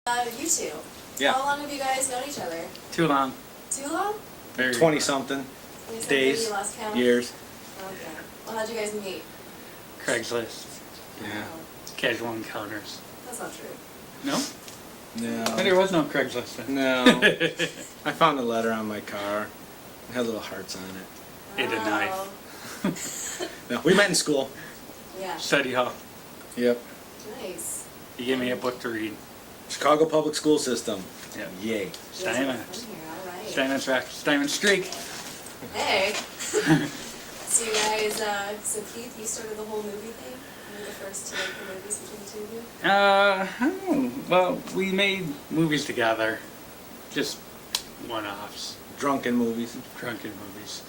You two. Yeah. How long have you guys known each other? Too long. Too long? 20-something. Days, You lost count? years. Okay. Well, how'd you guys meet? Craigslist. Yeah. Oh, Casual encounters. that's not true. No? No. There was no Craigslist then. No. I found a letter on my car. It had little hearts on it. And a knife. Oh. No, we met in school. Yeah. Study hall. Yep. Nice. You gave me a book to read. Chicago public school system. Yeah. Yay. You guys have Steinmetz. fun here, all right. Steinmetz rock. Steinmetz streak. Hey. So you guys, so Keith, you started the whole movie thing? You were the first to make the movies between the two of you? Well, we made movies together. Just one-offs. Drunken movies. Drunken movies.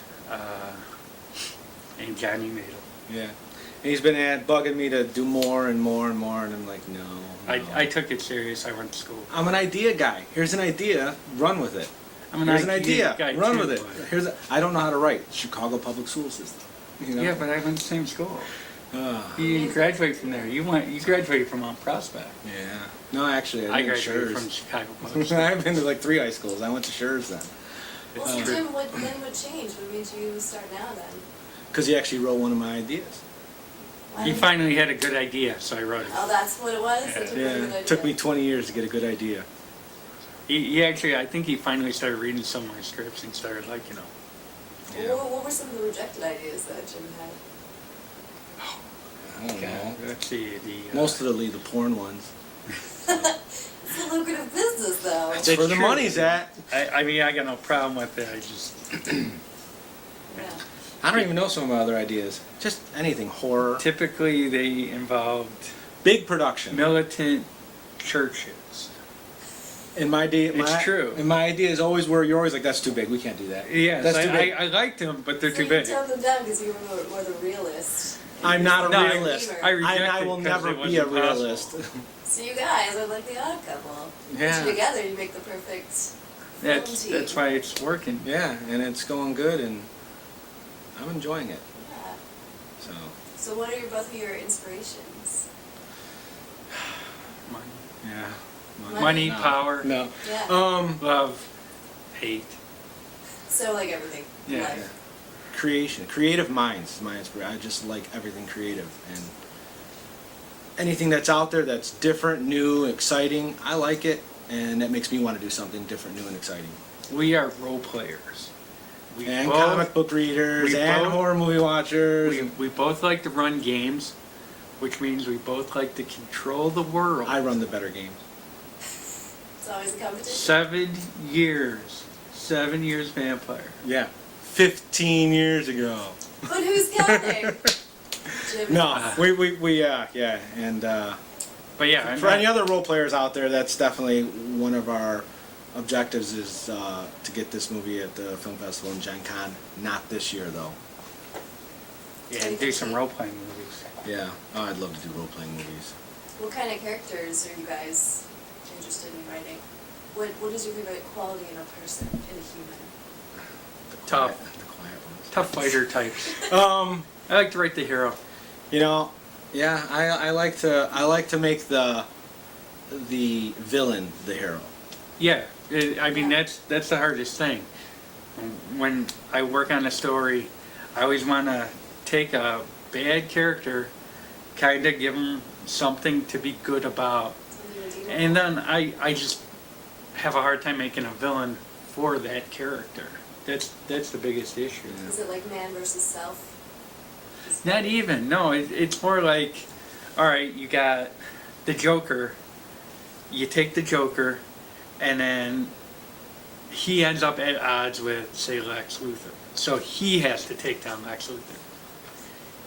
And Johnny made them. Yeah. And he's been bugging me to do more and more and more, and I'm like, no. I took it serious. I went to school. I'm an idea guy. Here's an idea. Run with it. I'm Here's an idea. guy Run too, with it. but- I don't know how to write. Chicago public school system. You know? Yeah, but I went to the same school. Ah. You didn't graduate from there. You graduated from Mount Prospect. Yeah. No, actually, I I did graduated Schurz. from Chicago Public School. I've been to like 3 high schools. I went to Schurz then. Well, so Jim, what changed? What made you start now then? Because he actually wrote one of my ideas. Why He did- finally had a good idea, so I wrote it. Oh, that's what it was? Yeah. It took a good Yeah. idea. It took me 20 years to get a good idea. He actually, I think he finally started reading some of my scripts and started liking them. Yeah. Well, what were some of the rejected ideas that Jim had? I don't know. Let's see. Most of the porn ones. It's a lucrative business, though. That's where the true. money's at. I mean, I got no problem with it. I just, Yeah. I don't even know some of my other ideas. Just anything. Horror. typically they involved Big production. militant churches. In my idea, It's true. And my idea is always where you're always like, that's too big. We can't do that. Yes, That's too big. I liked them, but they're So too you big. toned them down because you were more the realist. I'm not a No, I- realist. I reject I it will because never it be a wasn't possible. realist. So you guys are like the odd couple. Yeah. Together you make the perfect film team. That's why it's working. Yeah, and it's going good, and I'm enjoying it. Yeah. So, So what are both of your inspirations? Money, yeah. Money, No. power, No. Yeah. love, hate. So like everything. in Yeah. life. Yeah. Creation, creative minds is my inspiration. I just like everything creative, and anything that's out there that's different, new, exciting. I like it, and that makes me want to do something different, new, and exciting. We are role players. We And both, comic book readers, we and both- horror movie watchers. we both like to run games, which means we both like to control the world. I run the better games. It's always a competition. 7 years vampire. Yeah. 15 years ago. But who's counting? Jim. No, we yeah, and But yeah, I'm for not- any other role players out there, that's definitely one of our objectives is to get this movie at the film festival in Gen Con. Not this year though. yeah, do some role playing movies. Yeah, oh, I'd love to do role playing movies. What kind of characters are you guys interested in writing? What is your favorite quality in a person, in a human? Tough. The quiet ones. Tough fighter types. Um, I like to write the hero. you know, yeah, I like to make the villain the hero. Yeah, I mean Yeah. that's the hardest thing. When I work on a story, I always want to take a bad character, kind of give them something to be good about, Something redeemable? and then I just have a hard time making a villain for that character. That's the biggest issue. Is it like man versus self? Not even. No, it's more like, all right, you got the Joker. You take the Joker, and then he ends up at odds with, say, Lex Luthor. So he has to take down Lex Luthor.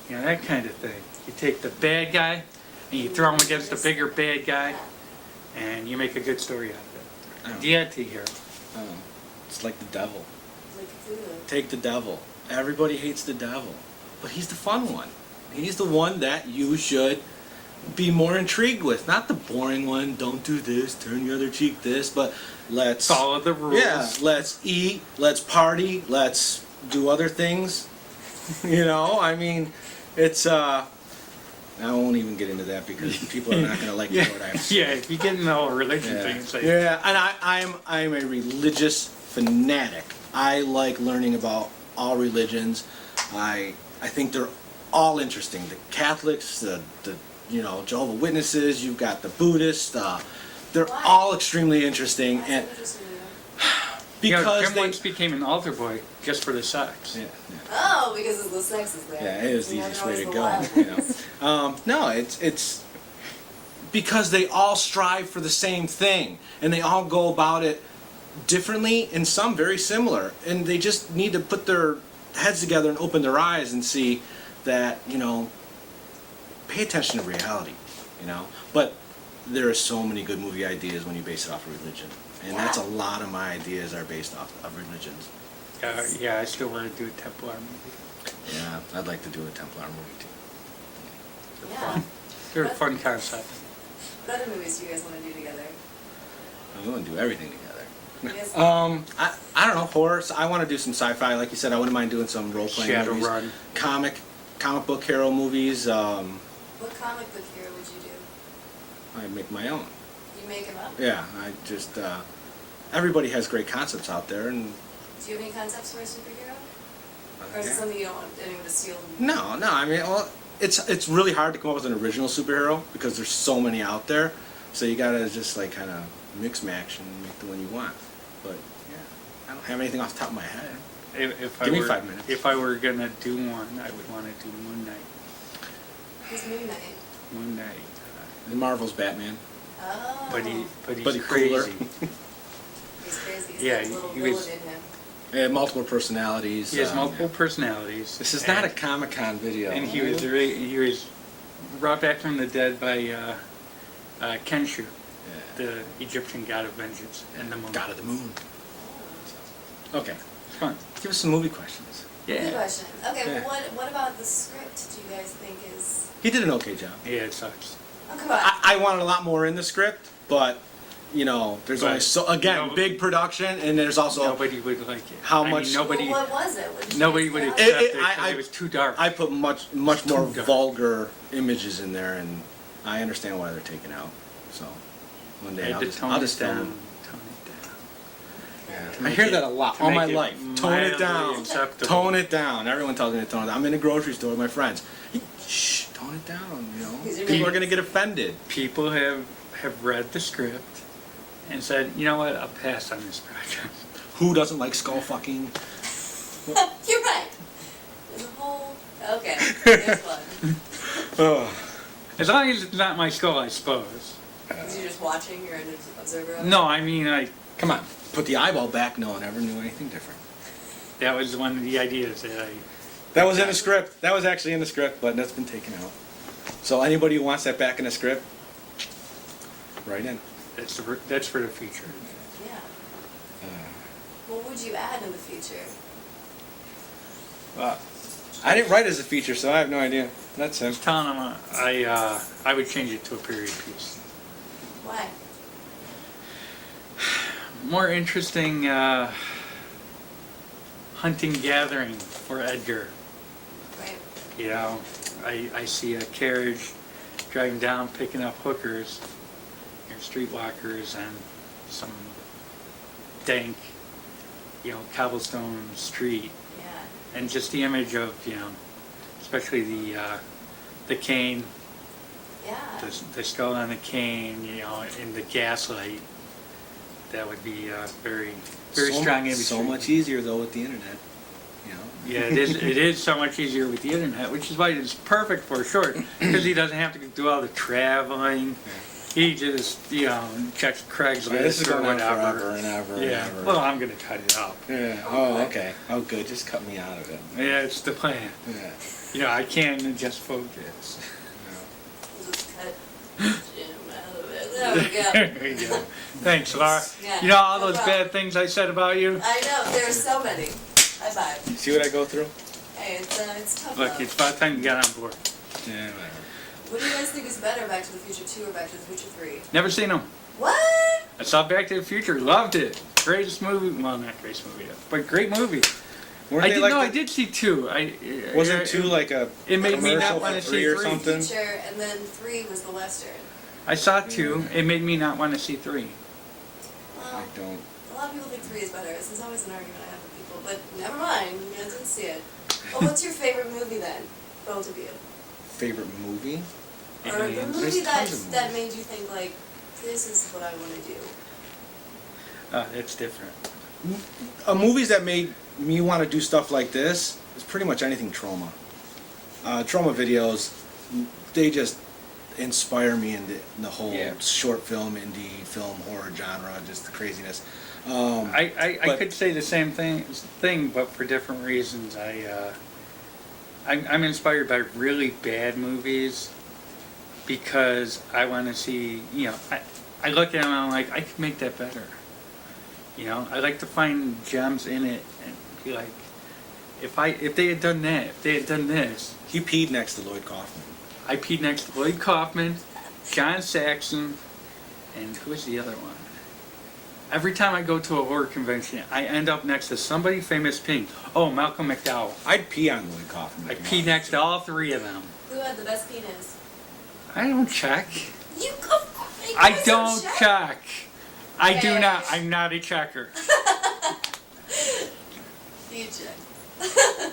You know, that kind of thing. You take the bad guy, and you throw him against the bigger bad guy, and you make a good story out of Oh. it. The anti-hero. It's like the devil. Like Cthulhu. Take the devil. Everybody hates the devil, but he's the fun one. He's the one that you should be more intrigued with, not the boring one. Don't do this, turn your other cheek, this. But let's Follow the rules. Yeah, let's eat, let's party, let's do other things. You know, I mean, it's I won't even get into that because people are not going to like Yeah, what I have to say. yeah. If you get in the whole religion Yeah. thing, it's like, Yeah, and I'm a religious fanatic. I like learning about all religions. I think they're all interesting. The Catholics, the Jehovah's Witnesses. You've got the Buddhists. They're Why? all extremely interesting, Why is and that interesting to you? because Jim once became an altar boy just for the sex. yeah. Oh, because the sex is there. Yeah, it is the You know, easiest they're way to always go. the wild ones. No, it's because they all strive for the same thing, and they all go about it differently, and some very similar. And they just need to put their heads together and open their eyes and see that pay attention to reality. But there are so many good movie ideas when you base it off of religion, and that's a lot of my ideas are based off of religions. Yeah, I still want to do a Templar movie. Yeah, I'd like to do a Templar movie too. Yeah. They're a fun concept. What other movies do you guys want to do together? I'm going to do everything together. You guys- I don't know, horror. I want to do some sci-fi, like you said. I wouldn't mind doing some role-playing movies. Shadowrun. Comic book hero movies. What comic book hero would you do? I make my own. You make him up? Yeah, I just everybody has great concepts out there, and Do you have any concepts for a superhero? Or is it yeah. something you don't want anyone to steal? No. I mean, well, it's really hard to come up with an original superhero because there's so many out there. So you gotta just like kind of mix match and make the one you want. But yeah, I don't have anything off the top of my head. Give me 5 minutes. If I were gonna do one, I would want to do Moon Knight. Who's Moon Knight? Moon Knight. The Marvel's Batman. Oh. But he's But he's cooler. crazy. He's crazy. He's Yeah, got a little he villain was- in him. Multiple personalities. He has multiple yeah. personalities. This is not a and- Comic-Con video. And he was brought back from the dead by Khonshu, the Egyptian god of vengeance and the moon. God of the Moon. Okay, It's fun. give us some movie questions. Good Yeah. question. Okay, Yeah. well, what about the script? Do you guys think is? He did an okay job. Yeah, it sucks. Oh, come on. I wanted a lot more in the script, but there's only But so again big production, and there's also Nobody would like it. How I mean, much- nobody. Well, what was it? What did you Nobody guys would think? accept it It- because I- it was too dark. I put much more too dark. vulgar images in there, and I understand why they're taken out. So one day I had I'll to just tone I'll it just film down. them. Tone it down. Yeah. To I make hear it- that a lot to all my make it life. Tone it mildly down. acceptable. Tone it down. Everyone tells me to tone it down. I'm in a grocery store with my friends. Shh, tone it down. Because you're People are making- gonna get offended. People have read the script and said, you know what, I'll pass on this project. Who doesn't like skull fucking? You're right. There's a whole. Okay. There's one. Oh. As long as it's not my skull, I suppose. Because you're just watching. You're an observer. Of it? No, I mean, Come on, put the eyeball back. No one ever knew anything different. that was one of the ideas that I. That was in the script. That was actually in the script, but that's been taken out. So anybody who wants that back in the script, write in. That's for the future. Yeah. What would you add in the future? I didn't write as a feature, so I have no idea. That's him. Telling them I would change it to a period piece. Why? More interesting hunting gathering for Edgar. Right. You know, I see a carriage driving down picking up hookers, streetwalkers, and some dank, cobblestone street, Yeah. and just the image of, especially the cane, Yeah. the skull on the cane, in the gaslight. That would be a very strong image. So much easier though with the internet. Yeah, it is. It is so much easier with the internet, which is why it's perfect for a short, because he doesn't have to do all the traveling. He just, checks Craigslist This is or going on whatever. forever and ever Yeah. and ever. Well, I'm gonna cut it out. Yeah. Oh, okay. Oh, good. Just cut me out of it. Yeah, it's the plan. Yeah. I can't just focus. We'll just cut Jim out of it. There we go. There you go. Thanks, Laura. Yeah, All no those problem. bad things I said about you. I know. There's so many. Bye-bye. See what I go through? Hey, it's tough. Look, though. it's about time you got on board. Yeah. Whatever. What do you guys think is better, Back to the Future 2 or Back to the Future 3? Never seen them. What? I saw Back to the Future. Loved it. Greatest movie. Well, not greatest movie, but great movie. Weren't I they did like no, the- I did see 2. Wasn't 2 like a It made me commercial not want to for see 3 or 3. something? Feature, and then 3 was the Western. I saw 2. It made me not want to see 3. Well, I don't. a lot of people think 3 is better. This is always an argument I have with people, but never mind. You guys didn't see it. Well, what's your favorite movie then? Both of you. Favorite movie? Or the Aliens. movie There's that, tons of that movies. made you think, like, this is what I want to do. It's different. Movies that made me want to do stuff like this is pretty much anything trauma. Trauma videos, they just inspire me in the whole Yeah. short film, indie film, horror genre, just the craziness. I but- could say the same thing, but for different reasons. I'm inspired by really bad movies because I want to see, I look at them and I'm like, I could make that better. I like to find gems in it and be like, if they had done that, if they had done this. He peed next to Lloyd Kaufman. I peed next to Lloyd Kaufman, John Saxon, and who was the other one? Every time I go to a horror convention, I end up next to somebody famous peeing. Oh, Malcolm McDowell. I'd pee on Lloyd Kaufman. I peed next to all 3 of them. Who had the best penis? I don't check. You I don't check. I do Okay. not. I'm not a checker. You check.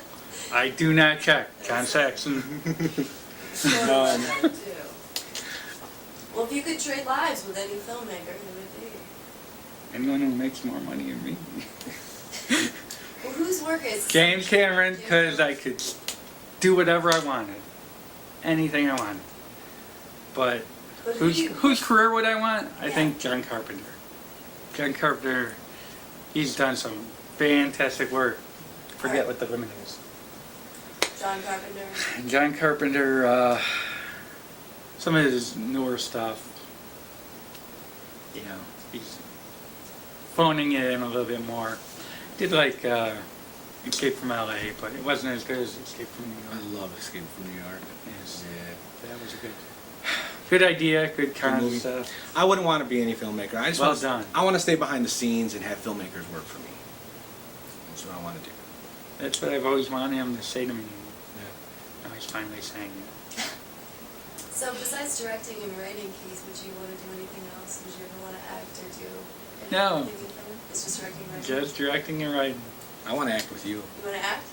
I do not check. John Saxon. Well, if you could trade lives with any filmmaker, who would it be? Anyone who makes more money than me. Well, whose work is... James Cameron, because I could do whatever I wanted. Anything I wanted. But But who do you- whose career would I want? I Yeah. think John Carpenter. John Carpenter, he's done some fantastic work. Forget what the limit is. John Carpenter. John Carpenter, some of his newer stuff, he's phoning it in a little bit more. Did like Escape from LA, but it wasn't as good as Escape from New I York. love Escape from New York. Yes. Yeah. That was a good idea, good movie. concept. I wouldn't want to be any filmmaker. I just Well want done. I want to stay behind the scenes and have filmmakers work for me. That's what I want to do. That's what I've always wanted him to say to me. Yeah. Now he's finally saying it. So besides directing and writing, Keith, would you want to do anything else? Would you ever want to act or do anything? No. It's just directing and writing? Just directing and writing. I want to act with you. You want to act?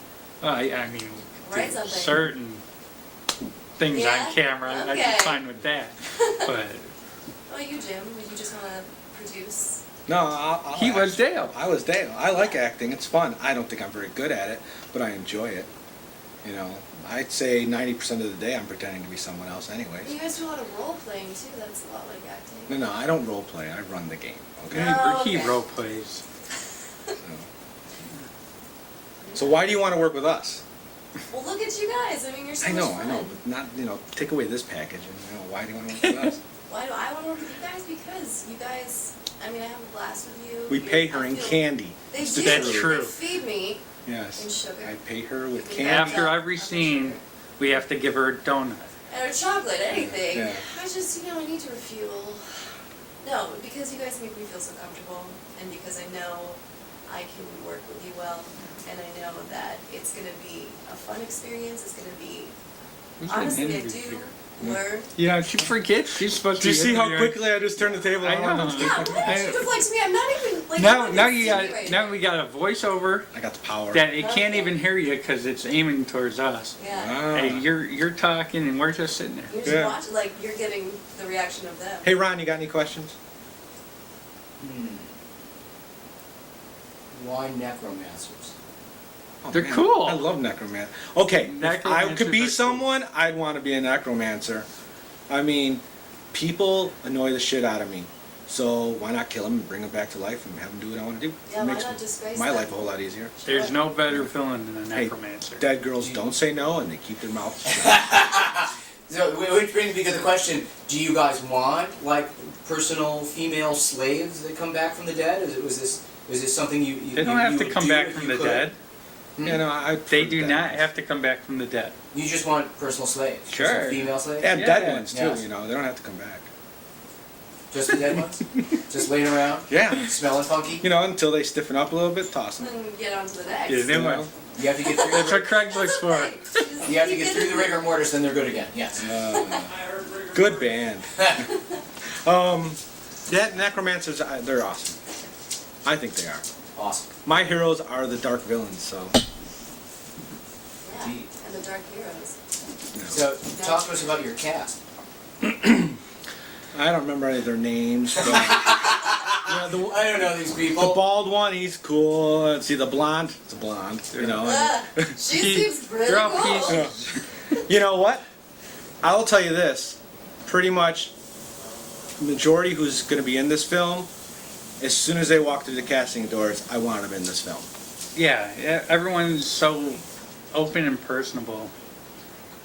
Well, I mean, Write do something. certain things Yeah? on camera, I'd Okay. be fine with that. But Oh, you, Jim? Would you just want to produce? No, I'll he act. was Dale. I was Dale. I like acting. It's fun. I don't think I'm very good at it, but I enjoy it. I'd say 90% of the day I'm pretending to be someone else anyways. You guys do a lot of role playing too. That's a lot like acting. No, I don't role play. I run the game. Okay. Oh, He okay. role plays. So why do you want to work with us? Well, look at you guys. I mean, you're so I much know, fun. but not, take away this package and, why do you want to work with us? Why do I want to work with you guys? Because you guys, I mean, I have a blast with you. We You're- pay I her in feel- candy. They do. That's true. They feed me. Yes. And sugar. I pay her with Yeah. candy. After every I'm scene, sure. we have to give her a donut. Or chocolate, anything. Yeah. I just, I need to refuel. No, because you guys make me feel so comfortable, and because I know I can work with you well, and I know that it's going to be a fun experience. It's going to be, Who's an honestly, I interview do here? learn. Yeah, she forgets she's supposed Do you to. see how interviewing. quickly I just turned the table I around? know. Yeah, look at you deflect me. I'm not even, like, Now, I'm now not you even got. singing right Now we got a voiceover I got the power. that it can't Okay. even hear you because it's aiming towards us. Yeah. Ah. Hey, you're talking and we're just sitting there. You're just Yeah. watching, like, you're getting the reaction of them. Hey Ron, you got any questions? Why necromancers? Oh, They're man, cool. I love necromancer. Okay, if I Necromancers could are be cool. someone, I'd want to be a necromancer. I mean, people annoy the shit out of me. So why not kill them and bring them back to life and have them do what I want to do? Yeah, It why makes not disgrace my them? life a whole lot easier. There's no better villain than a Hey, necromancer. Dead girls don't say no and they keep their mouths shut. So, which brings me to the question: do you guys want like personal female slaves that come back from the dead? Was this something you? They don't have to would come do back if from you the could? dead. You know, I They do dead not ones. have to come back from the dead. You just want personal slaves. Sure. Personal female slaves. And Yeah. dead ones too. Yes. You know, they don't have to come back. Just the dead ones? Just laying around? Yeah. Smelling funky? You know, until they stiffen up a little bit, toss them. And get on to the next. Yeah, they You know? will. You have to get through That's the, what Craig looks for. you have to get through the rigor mortis, then they're good again. Yes. Good band. Yeah, necromancers, they're awesome. I think they are. Awesome. My heroes are the dark villains, so. Yeah, and the Dark Heroes. So, talk to us about your cast. I don't remember any of their names, but yeah, I don't know these people. the bald one, he's cool. Let's see, the blonde, it's a blonde, you know. She seems pretty They're all cool. pieces. You know what? I will tell you this. Pretty much, majority who's going to be in this film, as soon as they walk through the casting doors, I want them in this film. Yeah, everyone's so open and personable.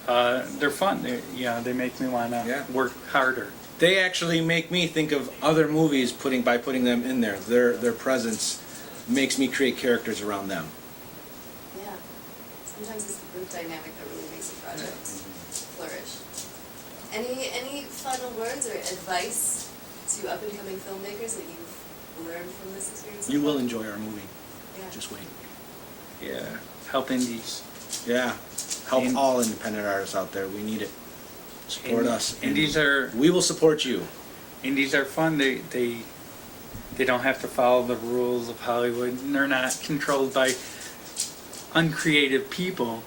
They're fun. They make me want to Yeah. work harder. They actually make me think of other movies by putting them in there. Their presence makes me create characters around them. Yeah. Sometimes it's the group dynamic that really makes a project flourish. Any final words or advice to up and coming filmmakers that you've learned from this experience? so You will far? enjoy our movie. Yeah. Just wait. Yeah, help indies. Yeah. Help And- all independent artists out there. We need it. Support us. and Indies are We will support you. fun. They don't have to follow the rules of Hollywood, and they're not controlled by uncreative people.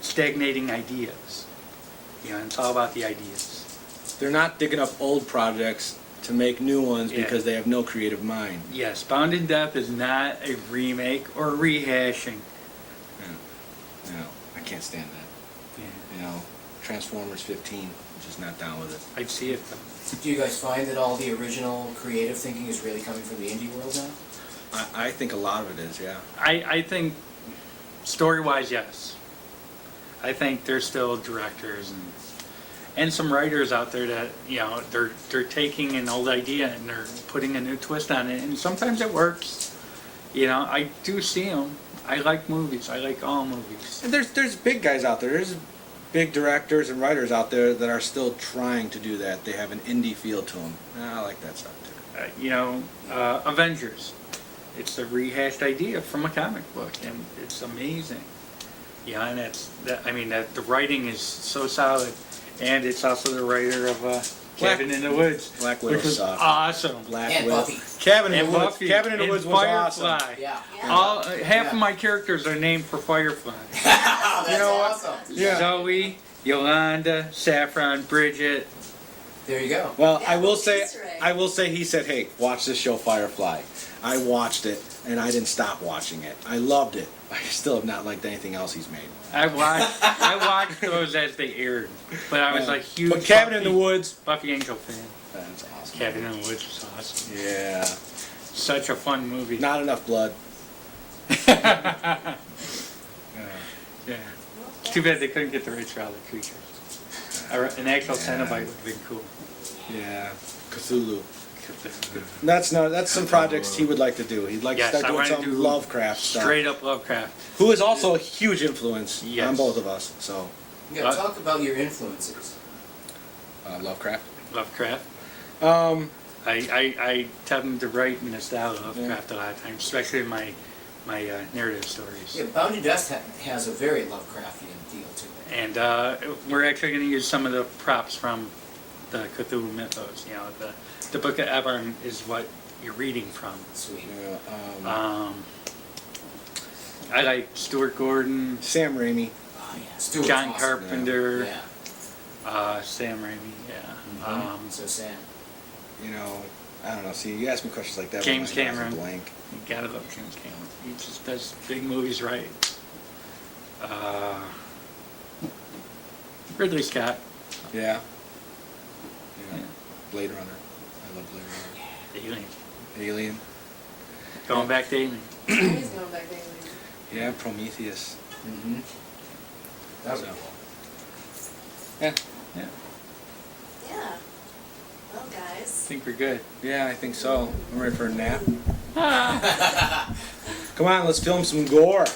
Stagnating ideas. It's all about the ideas. They're not digging up old projects to make new ones Yeah. because they have no creative mind. Yes, Bound in Death is not a remake or rehashing. No, I can't stand that. Yeah, You know, Transformers 15, just not down with it. I'd see it though. Do you guys find that all the original creative thinking is really coming from the indie world now? I think a lot of it is, yeah. I think story-wise, yes. I think there's still directors and some writers out there that they're taking an old idea and they're putting a new twist on it, and sometimes it works. I do see them. I like movies. I like all movies. And there's big guys out there. There's big directors and writers out there that are still trying to do that. They have an indie feel to them. I like that stuff too. Avengers. It's a rehashed idea from a comic book, and it's amazing. And that the writing is so solid, and it's also the writer of Cabin in the Woods, Black Widow which was sucked. awesome. Black And Widow. Buffy. Cabin in And the Woods. Buffy, Cabin in the and Woods was awesome. Firefly. Yeah. All half Yeah. of my characters are named for Firefly. That's You know what? awesome. Yeah. Zoe, Yolanda, Saffron, Bridget. There you go. Well, Yeah, I will that's say, Easter egg. he said, hey, watch this show Firefly. I watched it, and I didn't stop watching it. I loved it. I still have not liked anything else he's made. I watched those as they aired, but I was like huge. But Cabin in the Buffy- Woods, Buffy Angel fan. that's awesome. Cabin in the Woods was awesome. Yeah. Such a fun movie. Not enough blood. Yeah. Well, It's too bad they couldn't get the rights for all the creatures. An actual Cenobite would have been cool. Yeah. Cthulhu. That's some projects he would like to do. He'd like Yes, to I start doing wanna some do Lovecraft stuff. Straight up Lovecraft. Who is also a huge influence Yes. on both of us. So, You gotta talk about your influences. Lovecraft. Lovecraft. Um, I tend to write in the style of Lovecraft a lot of times, especially in my narrative stories. Yeah, Bound in Death has a very Lovecraftian feel to it. And we're actually going to use some of the props from the Cthulhu mythos. The Book of Ebon is what you're reading from. Sweet. yeah, I like Stuart Gordon, Sam Raimi. Oh, yeah. Stuart's John awesome. Carpenter, Yeah. Sam Raimi, yeah. So sad. You know, I don't know. See, you ask me questions like that. James my mind's Cameron. Blank. You gotta love James Cameron. He just does big movies right. Ridley Scott. Yeah. Yeah. Blade Runner. I love Blade Runner. Alien. Alien. Going back to Alien. He's going back there. Yeah, Prometheus. Mm-hmm. That was So. cool. Yeah. Yeah. Yeah. Well, I guys. think we're good. Yeah, I think so. I'm ready for a nap. Come on, let's film some gore.